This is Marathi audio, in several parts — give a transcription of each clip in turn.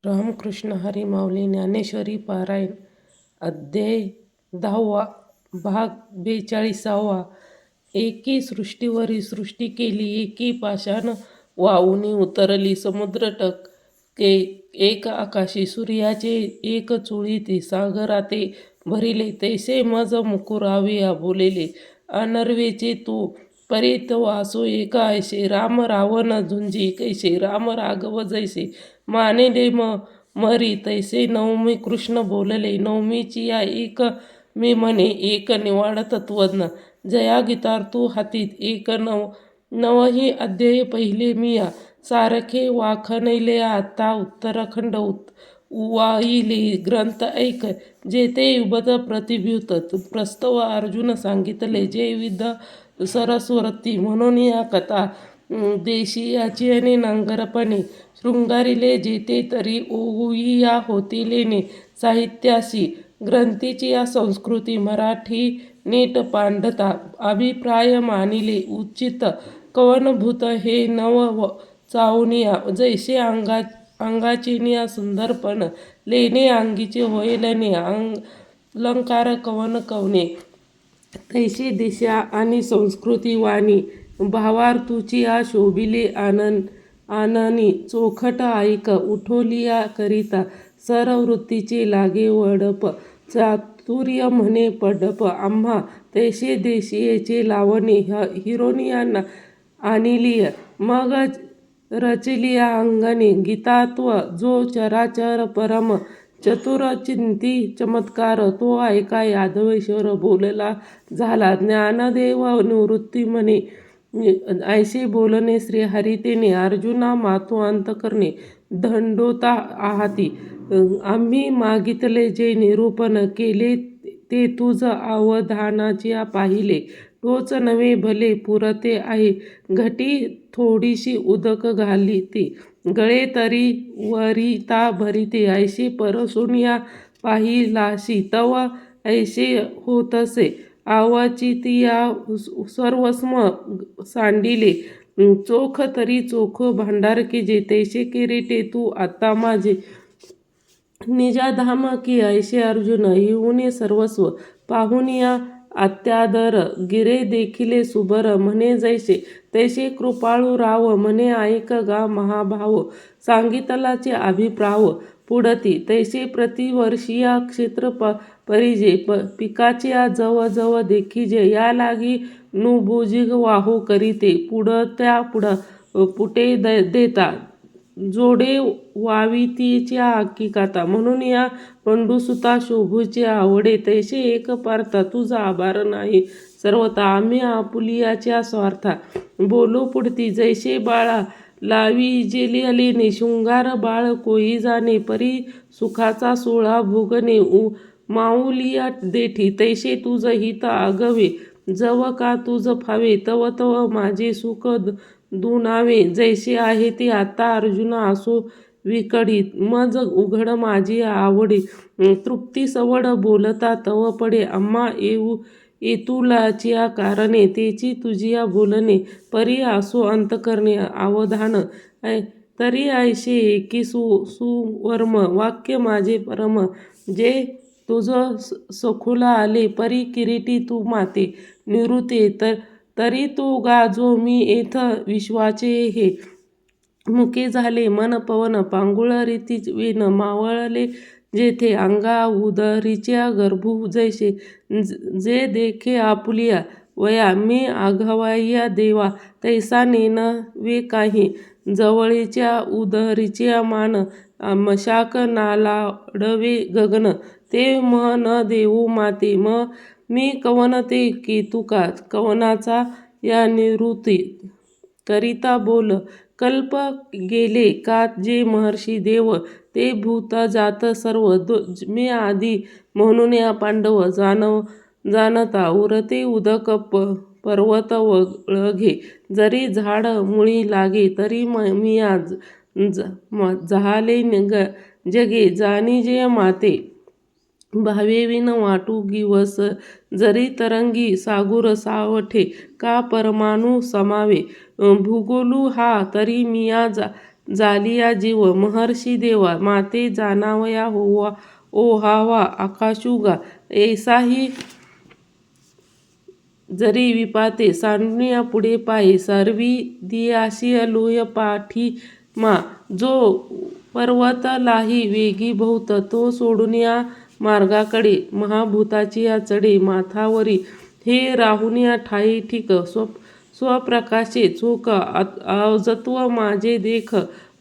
रामकृष्ण हरी माऊली ज्ञानेश्वरी पारायण अध्याय 10वा भाग 42वा. एकी सृष्टीवरी सृष्टी केली, एकी पाषाण वाहुनी उतरली समुद्रटक. एक आकाशी सूर्याचे एक चुळीते सागराते भरिले. तैसे मज मुकुराविया बोलेले अनर्वेचे तू परीत वासो एका ऐसे. राम रावण झुंजी कैसे, राम राघव जैसे. मानेले मरी तैसे नवमी कृष्ण बोलले. नवमीची या एक मी म्हणे, एक निवाड तत्वज्ञ. जया गीतार्थू हातीत एक नवही अध्याय पहिले मिया. सारखे वाखणले आता उत्तराखंड वाहिले ग्रंथ ऐक. जेथे युबत प्रतिभूत प्रस्तव अर्जुन सांगितले. जे विध सरस्वती म्हणून या कथा देशियाची आणि नांगरपणे शृंगारिले. जेथे तरी ओहुया होतिलेने साहित्यासी. ग्रंथीची या संस्कृती मराठी नीट पांडता. अभिप्राय मानिले उचित कवनभूत हे नव चावनिया. जैसे अंगाची निया सुंदरपण लेणे अंगीचे होईलने अलंकार कवन कवने. तैशी दिशा आणि संस्कृती वाणी भावार्थूची आ शोभिले आननी. चोखट ऐक उठोलिया करिता सरवृत्तीचे लागे वडप. चातुर्य म्हणे पडप आम्हा. तैसे देशियेचे लावणे हिरोनिया आणिलिय. मग रचलिया अंगणे गीतात्व. जो चराचर परम चतुरचिंती चमत्कार. तो ऐका यादवेश्वर बोलला झाला. ज्ञानदेव निवृत्ती म्हणे ऐसे बोलणे श्रीहरी तेने. अर्जुना मातो अंतकरणे दंडोता आहाती. आम्ही मागितले जे निरूपण केले ते तुझ अवधानाची पाहिले. तोच नवे भले पुरते आहे घटी थोडीशी उदक घालिते. गळे तरी वरिता भरिते. ऐसे परसुनिया पाहिलासी तव ऐसे होतसे. अवचितिया सर्वस्व सांडिले. चोख तरी चोख भांडार केजे. तैसे किरीटे तू आता माझे. निजाधाम की ऐसे अर्जुन येऊने सर्वस्व. पाहुनिया अत्यादर गिरे देखिले सुबर. म्हणे जैसे तैसे कृपाळू राव. म्हणे ऐक गा महाभाव. सांगितलाचे अभिप्राव पुढती. तैसे प्रतिवर्षीया क्षेत्र परिजे. पिकाचे जव जव देखिजे. या लागी नुभुजिग वाहू करीते. पुढत्या पुटे देता. जोडे वावितीच्या हकीकता. म्हणून या पंडुसुता शोभूचे आवडे. तैसे एक पार्था तुझा आभार नाही सर्वथा. आम्ही आपुलियाच्या स्वार्था बोलू पुढती. जैसे बाळा लाविजेलेने शृंगार बाळ कोई जाणे. परी सुखाचा सोळा भोगणे माऊलिया देठी. तैसे तुझ हित आगवे. जव का तुझ फावे तव तव माझे सुख दुनावे. जैसे आहे ते आता अर्जुना असो विकळीत. मज उघड माझी आवडे. तृप्ती सवड बोलता तव पडे. आम्हा येतुलाचिया कारणे तेची तुझिया बोलणे. परी असो अंतकरणे अवधान. तरी ऐसे एकी सुवर्म वाक्य माझे परम. जे तुझ सखोला आले. परी किरीटी तू माते निवृत्ते. तरी तो गाजो मी येथ विश्वाचे हे. मुके झाले मन पवन पांगुळ रीती वेन. मावळले जेथे अंगा उदरीच्या गर्भू जैसे. जे देखे आपुलिया वया मी आघावाया देवा. तैसा नेनवे काही. जवळीच्या उदरीच्या मान मशाक नालाडवे गगन. ते म न देऊ माते. मी कवन ते केतुका. कवनाचा या निवृत्ती करिता बोल. कल्प गेले का जे महर्षी देव. ते भूत जात सर्व मी आधी. म्हणून या पांडव जानता. उरते उदक पर्वत वळगे. जरी झाड मुळी लागे. तरी मिया झाले जगे. जाणीजे माते भावेविन वाटू गिवस. जरी तरंगी सागुर सावठे का परमाणू समावे. भूगोलू हा तरी मिया जालिया जीव महर्षी देवा माते जाणावया होवा ओहावा आकाशुगा ऐसाही जरी विपाते सांडुनिया पुढे पायी सर्वी दियाशी लोय पाठीमा जो पर्वतालाही वेगी बहुत तो सोडून या मार्गाकडे महाभूताची या चढे माथावरी हे राहून या ठाई ठीक स्वप्रकाशे चोख अवजत्व माझे देख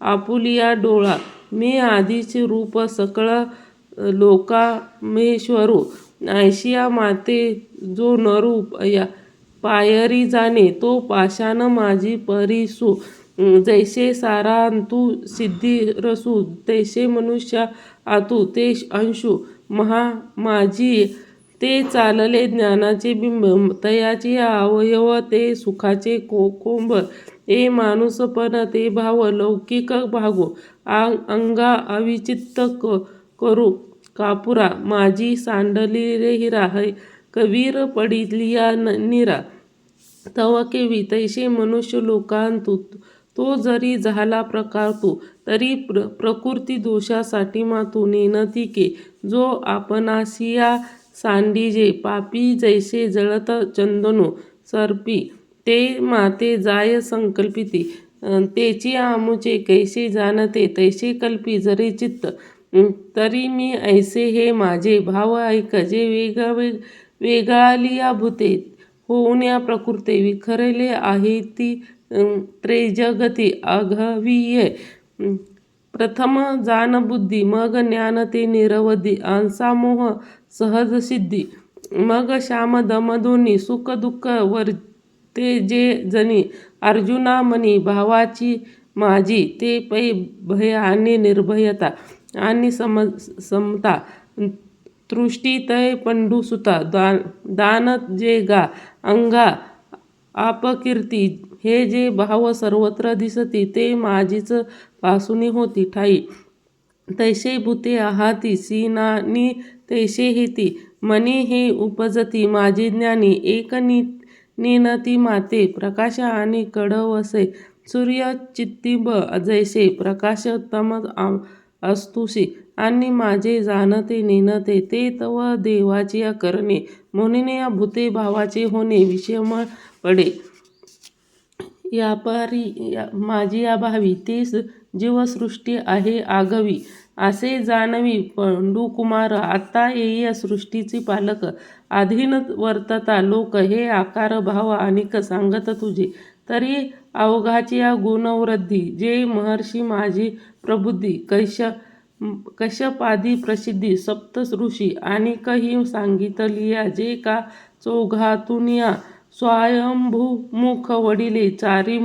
आपुलिया डोळा मी आधीचे रूप सकळ लोकामेश्वरू ऐशिया माते जो नरूप या पायरी जाणे तो पाषाण माझी परिसू जैसे सारांतू सिद्धी रसू तैसे मनुष्य आतू ते अंशू माझी ते चालले ज्ञानाचे बिंब तयाचे अवयव ते सुखाचे कोंब ए माणूसपण ते भाव लौकिक भागो अंगा अविचित्त करू कापुरा माझी सांडली रे हिरा कवीर पडिलिया निरा तव केवी तैसे मनुष्य लोकांतू तो जरी झाला प्रकार तू तरी प्रकृती दोषासाठी मातू नेनती के जो आपणासिया सांडीजे पापी जैसे जळत चंदनो सर्पी ते माते जाय संकल्पिती तेची आमुचे कैसे जाणते तैसे कल्पी जरी चित्त तरी मी ऐसे हे माझे भाव ऐक जे वेगळालिया भूते होऊन या प्रकृते विखरले आहे ती त्रेजगती आघावीये प्रथम जान बुद्धी मग ज्ञान ते निरवधी अंसामोह सहज सिद्धी मग श्याम दम दोन्ही सुख दुःख वर्ते जे जनी अर्जुना मनी भावाची माझी ते पै भय आणि निर्भयता आणि समता तृष्टी तय पंडुसुता दान जे गा अंगा अपकीर्ती हे जे भाव सर्वत्र दिसती ते माझीच पासूनी होती ठाई तैसे भूते आहाती सीनानी तैसे हेती मनी हे उपजती माझी ज्ञानी एक निनती माते प्रकाश आणि कडवसे सूर्य चित्तिब जैसे प्रकाश तम अस्तुसी आणि माझे जाणते नेनते ते तव देवाची करणे म्हणून या भूते भावाचे होणे विषम पडे माझी अभावी ते जीवसृष्टी आहे आगवी असे जाणवी पंडुकुमार आता येई सृष्टीची पालक अधीन वर्तता लोक हे आकार भाव अनिक सांगत तुझे तरी अवघाची या गुणवृद्धी जे महर्षी माझी प्रबुद्धी कश्यपादी प्रसिद्धी सप्त ऋषी आणि काही सांगितलिया जे का चौघातून या स्वयंभूमुख वडिले चारी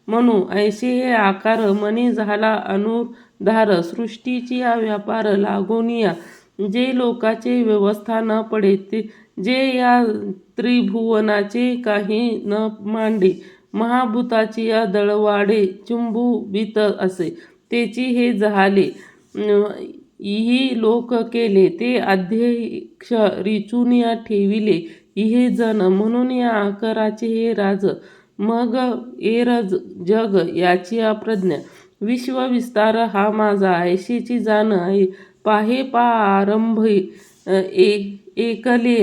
म्हणू ऐसे हे आकार मनी झाला अनुधार सृष्टीची या व्यापार लागोनिया जे लोकाचे व्यवस्था न पडे जे या त्रिभुवनाचे काही न मांडे महाभूताची या दळवाडे चुंबुबित असे तेची हे झाले इही लोक केले ते अध्यक्ष रिचून या ठेविले इहे जन म्हणून या आकाराचे हे राज मग एरज जग याची अप्रज्ञा विश्व विस्तार हा माझा ऐशीची जाण पाहे आरंभ एकले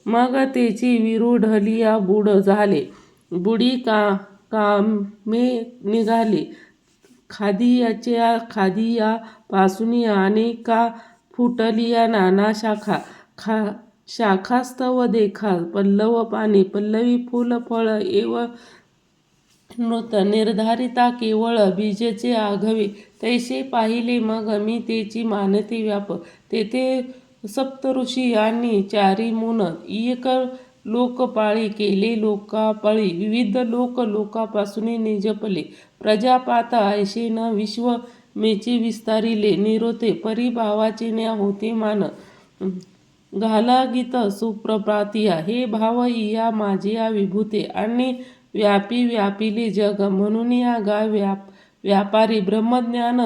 मग तेची विरूढलिया बुड झाले बुडी कामे निघाले खादिया पासून अनेका फुटलिया नाना शाखास्तव देखा पल्लव पाने पल्लवी फूल फळ एव नृत निर्धारिता केवळ बीजेचे आघवे तैसे पाहिले मग मी तेची मानते व्याप तेथे सप्तऋषी आणि चारी मुन एक लोकपाळी केले लोकापाळी विविध लोकापासून निजपले प्रजापात ऐशे न विश्व मेचे विस्तारिले निरोते परिभावाचे न्या होते मान घाला गीत सुप्रभातिया हे भाव इया माझिया विभूते आणि व्यापिले जग म्हणून या गा व्यापारी ब्रह्मज्ञान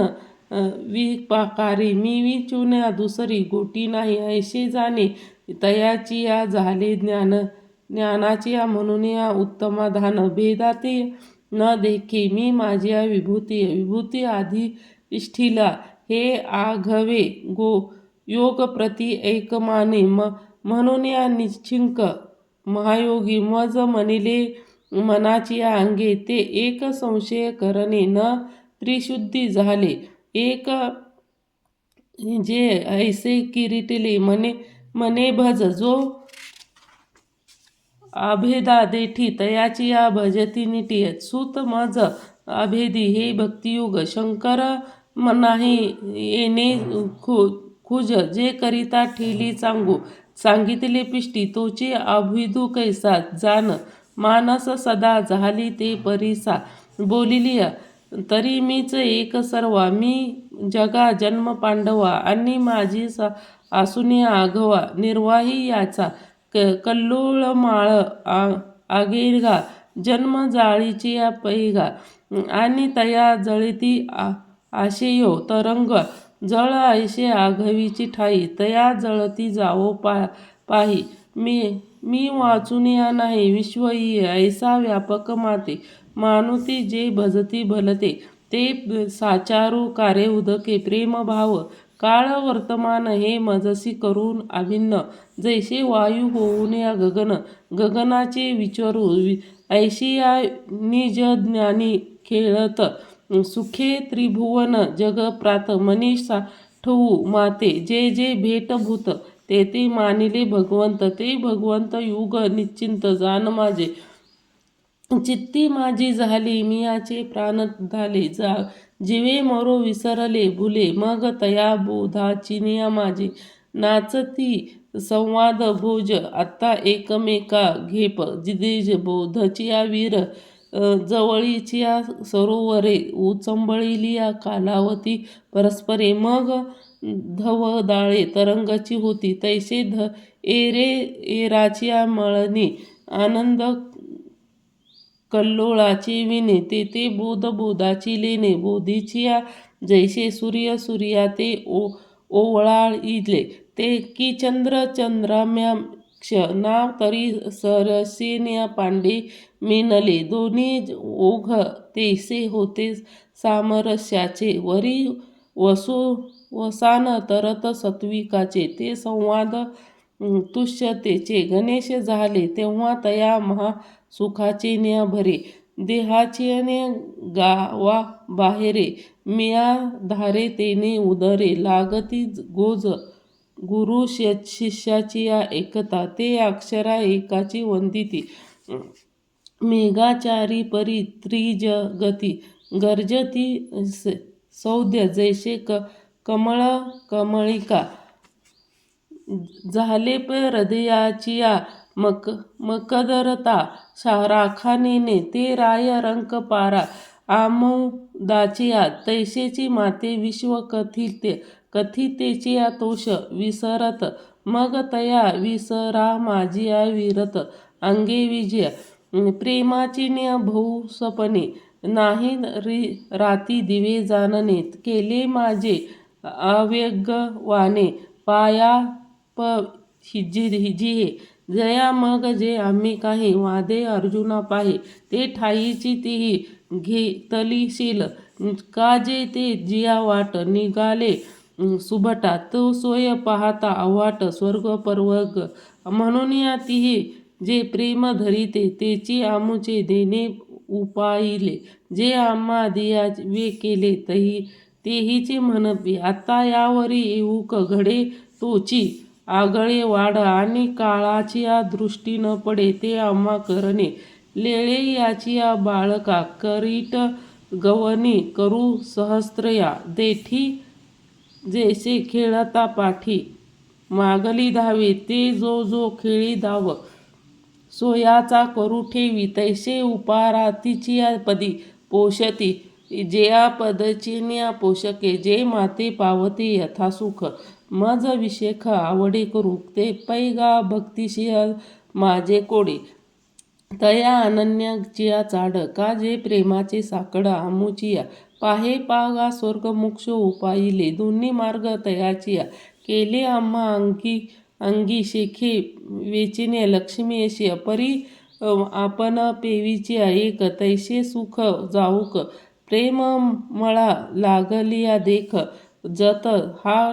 विपाकारी मी विचुन्या दुसरी गोटी नाही ऐसे जाणे तयाची या झाले ज्ञानाची या म्हणून या उत्तमाधान भेदाते न देखे मी माझ्या विभूती विभूती आधी इष्ठीला हे आघवे योग प्रति एकमाने म्हणून या निश्चिंक महायोगी मज म्हणिले मनाची अंगे ते एक संशय करणे न त्रिशुद्धी झाले एक जे ऐसे किरीटले मने भज जो अभेदा देठी तयाची या भजती निटी सुत मज अभेदी हे भक्तियुग शंकर नाही येणे खुज जे करिता ठेली सांगितले पिष्टी तोचे अभिदू कैसा जान मानस सदा झाली ते परिसा बोलिली तरी मीच एक सर्वा मी जगा जन्म पांडवा आणि माझी आसुनी आघवा निर्वाही याचा कल्लोळ माळ आगेगा जन्म जाळीची पैगा आणि तया जळती आशेयो तरंग जळ ऐशे आघवीची ठाई तया जळती जावो पाही मी वाचून या नाही विश्व ऐसा व्यापक माते मानुती जे भजती भलते ते साचारू कार्य उदके प्रेम भाव काळ वर्तमान हे मजसी करून अभिन्न जैसे वायू होऊन या गगनाचे विचारू ऐशी या निज ज्ञानी खेळत सुखे त्रिभुवन जग प्रात मनीष साठवू माते जे जे भेटभूत ते ते मानिले भगवंत ते भगवंत युग निश्चिंत जान माझे चित्ती माझी झाली मियाचे प्राण झाले जीवे मरो विसरले भुले मग तया बोधाची निया माझी नाचती संवाद भोज आता एकमेका घेप जिदेज बोधचिया वीर जवळीचिया सरोवरे उचंबळिलिया कालावती परस्परे मग धवदाळे तरंगाची होती तैसे एरे एराचिया मळणी आनंद कल्लोळाची विणे ते बोधाची लेणे बोधीचिया जैसे सूर्या ते ओवळाळिले ते की चंद्राम्याक्ष नाव तरी सरसेन्या पांडे मेनले दोन्ही ओघ तेसे होते सामरस्याचे वरी वसान तरत सत्विकाचे ते संवाद तुष्यतेचे गणेश झाले तेव्हा तया महासुखाचे न्या भरे देहाचे गावा बाहेरे मिया धारे तेने उदरे लागती गोज गुरु शिष्याची या एकता ते अक्षरा एकाची वंदिती मेघाचारी परी त्रिजगती गर्जती सौद्य जैसे कमळिका झाले हृदयाची या मकदरता राखानेने ते राय रंक पारा आमोदाचिया तैसेची माते विश्व कथितेचिया तोष विसरत मग तया विसरा माझिया विरत अंगे विजय प्रेमाची भौसपणे नाही राती दिवे जानने केले माझे अव्यगवाने पाया हिजिहे जया मग जे आम्ही काही वादे अर्जुना पाहे ते ठाईची तीही घेतलीशील का जे ते जिया वाट निघाले सुभटा तो सोय पाहता अवाट स्वर्ग पर्वग म्हणून या तिही जे प्रेम धरिते तेची आमुचे देणे उपाईले जे आम्हा दिया वे केले तेहीचे म्हणपी आता यावरी येऊक घडे तोची आगळे वाढ आणि काळाची या दृष्टी न पडे ते आम्हा करणे लेळे याची या बाळका करीट गवनी करू सहस्त्रया देठी जैसे खेळता पाठी मागली धावे ते जो खेळी धाव सोयाचा करू ठेवी तैसे उपारातीची या पदी पोषती जेया पदचिन्या पोषके जे माते पावते यथासुख मज विषेख आवडे करू ते पैगा भक्तिशिया माझे कोडे तया अनन्याचिया चाड का जे प्रेमाचे साकड आमुचिया पाहे पागा स्वर्ग मोक्ष उपाईले दोन्ही मार्ग तयाचिया केले आम्हा अंगी शेखे वेचिने लक्ष्मी परी आपण पेवीची ऐक तैसे सुख जाऊक प्रेम मळा लागलिया देख जत हा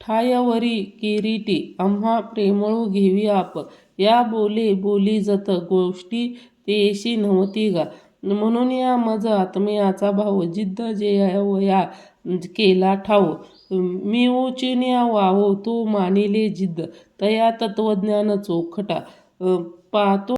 ठायवरी किरीटी आम्हा प्रेमळू घेवी आप या बोले बोली जत गोष्टी तेशी नव्हती गा. म्हणून या मज आत्मयाचा भाव जिद्द जेवया केला ठाव मी उचिन्या वाहो तू मानिले जिद्द तया तत्वज्ञान चोखटा पाहतो